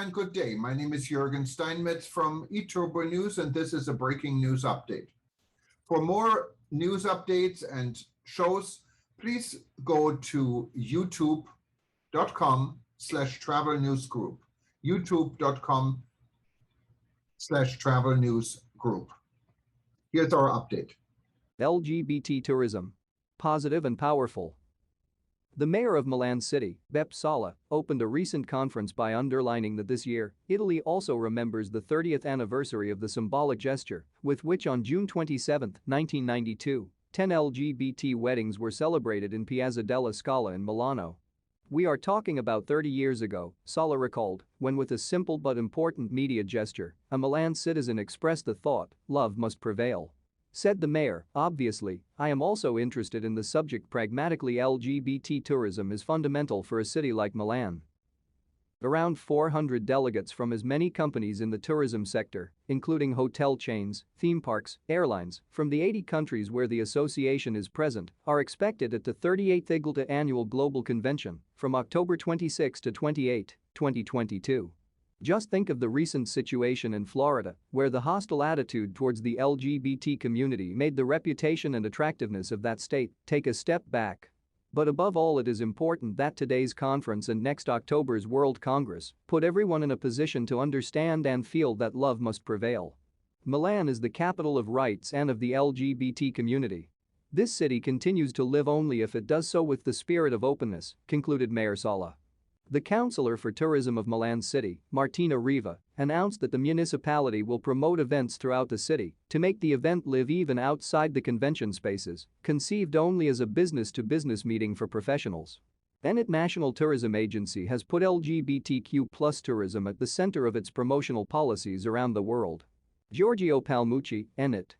and good day. My name is Jürgen Steinmetz from eTurboNews, and this is a breaking news update. For more news updates and shows, please go to youtube.com/travel news group. youtube.com/travel news group. Here's our update. LGBT tourism. Positive and powerful. The mayor of Milan City, Beppe Sala, opened a recent conference by underlining that this year, Italy also remembers the 30th anniversary of the symbolic gesture, with which on June 27, 1992, 10 LGBT weddings were celebrated in Piazza della Scala in Milano. "We are talking about 30 years ago," Sala recalled, when with a simple but important media gesture, a Milan citizen expressed the thought, "Love must prevail." Said the mayor, "Obviously, I am also interested in the subject. Pragmatically, LGBT tourism is fundamental for a city like Milan." Around 400 delegates from as many companies in the tourism sector, including hotel chains, theme parks, airlines, from the 80 countries where the association is present, are expected at the 38th IGLTA Annual Global Convention from October 26 to 28, 2022. Just think of the recent situation in Florida, where the hostile attitude towards the LGBT community made the reputation and attractiveness of that state take a step back. But above all, it is important that today's conference and next October's World Congress put everyone in a position to understand and feel that love must prevail. Milan is the capital of rights and of the LGBT community. This city continues to live only if it does so with the spirit of openness, concluded Mayor Sala. The Councillor for Tourism of Milan City, Martina Riva, announced that the municipality will promote events throughout the city to make the event live even outside the convention spaces, conceived only as a business-to-business meeting for professionals. Enit National Tourism Agency has put LGBTQ+ tourism at the center of its promotional policies around the world. Giorgio Palmucci, Enit.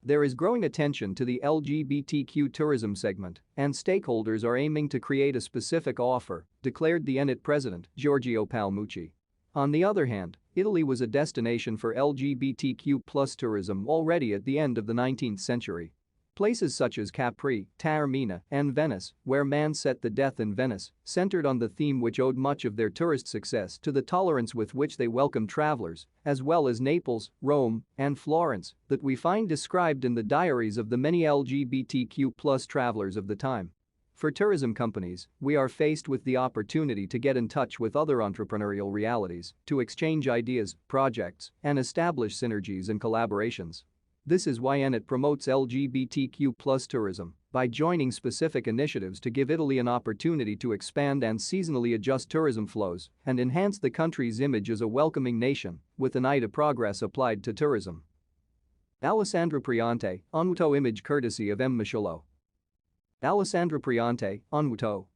There is growing attention to the LGBTQ tourism segment, and stakeholders are aiming to create a specific offer, declared the Enit president, Giorgio Palmucci. On the other hand, Italy was a destination for LGBTQ+ tourism already at the end of the 19th century. Places such as Capri, Taormina, and Venice, where man set the death in Venice, centered on the theme which owed much of their tourist success to the tolerance with which they welcomed travelers, as well as Naples, Rome, and Florence, that we find described in the diaries of the many LGBTQ+ travelers of the time. For tourism companies, we are faced with the opportunity to get in touch with other entrepreneurial realities, to exchange ideas, projects, and establish synergies and collaborations. This is why Enit promotes LGBTQ+ tourism by joining specific initiatives to give Italy an opportunity to expand and seasonally adjust tourism flows and enhance the country's image as a welcoming nation, with an eye to progress applied to tourism. Alessandra Priante, Onwuto, image courtesy of M. Michelot. Alessandra Priante, Onwuto.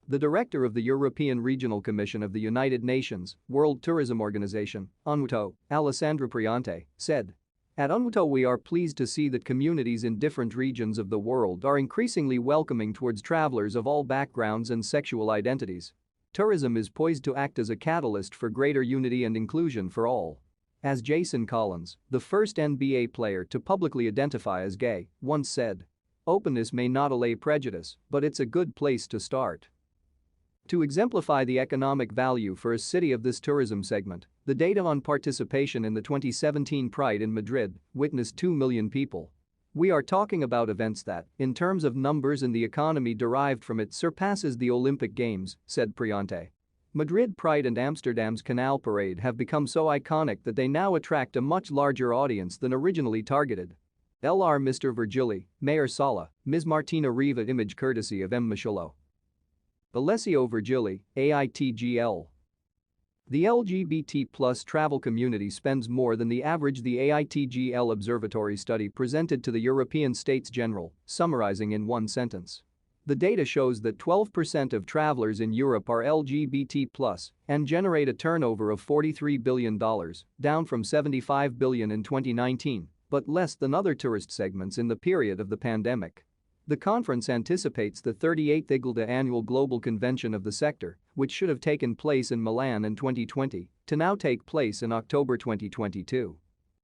The director of the European Regional Commission of the United Nations World Tourism Organization, UNWTO, Alessandra Priante, said, "At UNWTO we are pleased to see that communities in different regions of the world are increasingly welcoming towards travelers of all backgrounds and sexual identities. Tourism is poised to act as a catalyst for greater unity and inclusion for all." As Jason Collins, the first NBA player to publicly identify as gay, once said, "Openness may not allay prejudice, but it's a good place to start." To exemplify the economic value for a city of this tourism segment, the data on participation in the 2017 Pride in Madrid witnessed 2 million people. "We are talking about events that, in terms of numbers and the economy derived from it, surpasses the Olympic Games," said Priante. Madrid Pride and Amsterdam's Canal Parade have become so iconic that they now attract a much larger audience than originally targeted. Lr. Mr. Virgili, Mayor Sala, Ms. Martina Riva, image courtesy of M. Michelot. Alessio Virgili, AITGL. The LGBT+ travel community spends more than the average, the AITGL Observatory study presented to the European States General, summarizing in one sentence. The data shows that 12% of travelers in Europe are LGBT+ and generate a turnover of $43 billion, down from $75 billion in 2019, but less than other tourist segments in the period of the pandemic. The conference anticipates the 38th IGLTA Annual Global Convention of the sector, which should have taken place in Milan in 2020, to now take place in October 2022.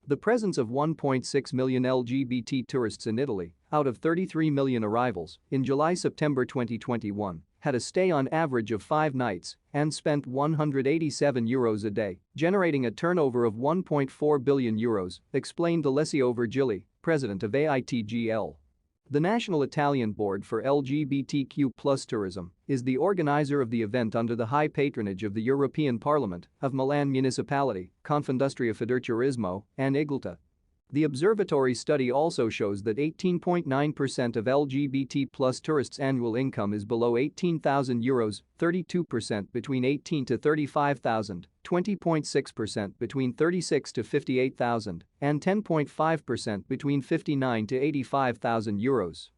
The presence of 1.6 million LGBT tourists in Italy, out of 33 million arrivals, in July-September 2021, had a stay on average of 5 nights and spent €187 a day, generating a turnover of €1.4 billion, explained Alessio Virgili, president of AITGL. The National Italian Board for LGBTQ+ Tourism is the organizer of the event under the high patronage of the European Parliament, of Milan Municipality, Confindustria Federturismo, and IGLTA. The observatory study also shows that 18.9% of LGBT+ tourists' annual income is below €18,000, 32% between 18 to 35,000, 20.6% between 36 to 58,000, and 10.5% between 59 to 85,000 euros.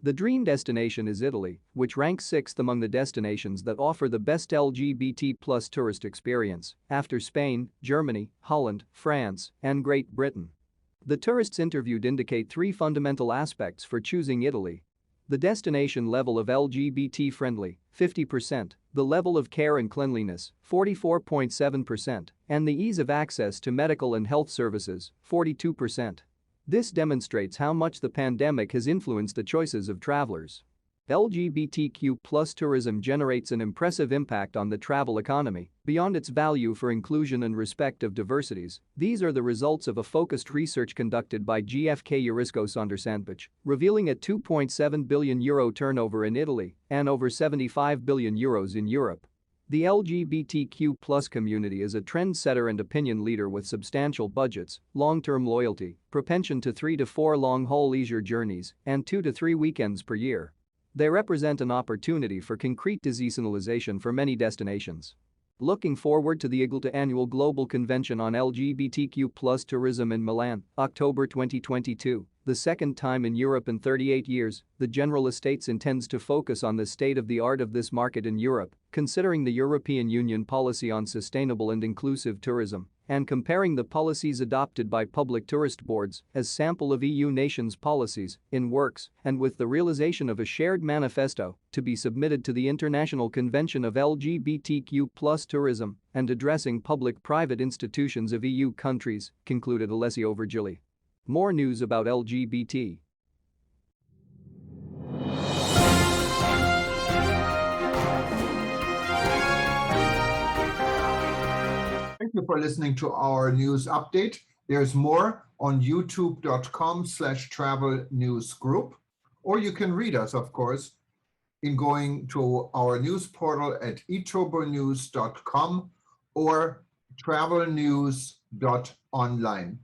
The dream destination is Italy, which ranks 6th among the destinations that offer the best LGBT+ tourist experience, after Spain, Germany, Holland, France, and Great Britain. The tourists interviewed indicate 3 fundamental aspects for choosing Italy: the destination level of LGBT-friendly, 50%, the level of care and cleanliness, 44.7%, and the ease of access to medical and health services, 42%. This demonstrates how much the pandemic has influenced the choices of travelers. LGBTQ+ tourism generates an impressive impact on the travel economy. Beyond its value for inclusion and respect of diversities, these are the results of a focused research conducted by GfK Jurisco Sondersandpich, revealing a €2.7 billion turnover in Italy and over €75 billion in Europe. The LGBTQ+ community is a trendsetter and opinion leader with substantial budgets, long-term loyalty, propension to 3 to 4 long-haul leisure journeys, and 2 to 3 weekends per year. They represent an opportunity for concrete deseasonalization for many destinations. Looking forward to the IGLTA Annual Global Convention on LGBTQ+ Tourism in Milan, October 2022, the second time in Europe in 38 years, the General Estates intends to focus on the state-of-the-art of this market in Europe, considering the European Union policy on sustainable and inclusive tourism, and comparing the policies adopted by public tourist boards as sample of EU nations' policies in works and with the realization of a shared manifesto to be submitted to the International Convention of LGBTQ+ Tourism and addressing public-private institutions of EU countries, concluded Alessio Virgili. More news about LGBT. Thank you for listening to our news update. There's more on youtube.com/travel news group, or you can read us, of course, in going to our news portal at eTurboNews.com or travelnews.online.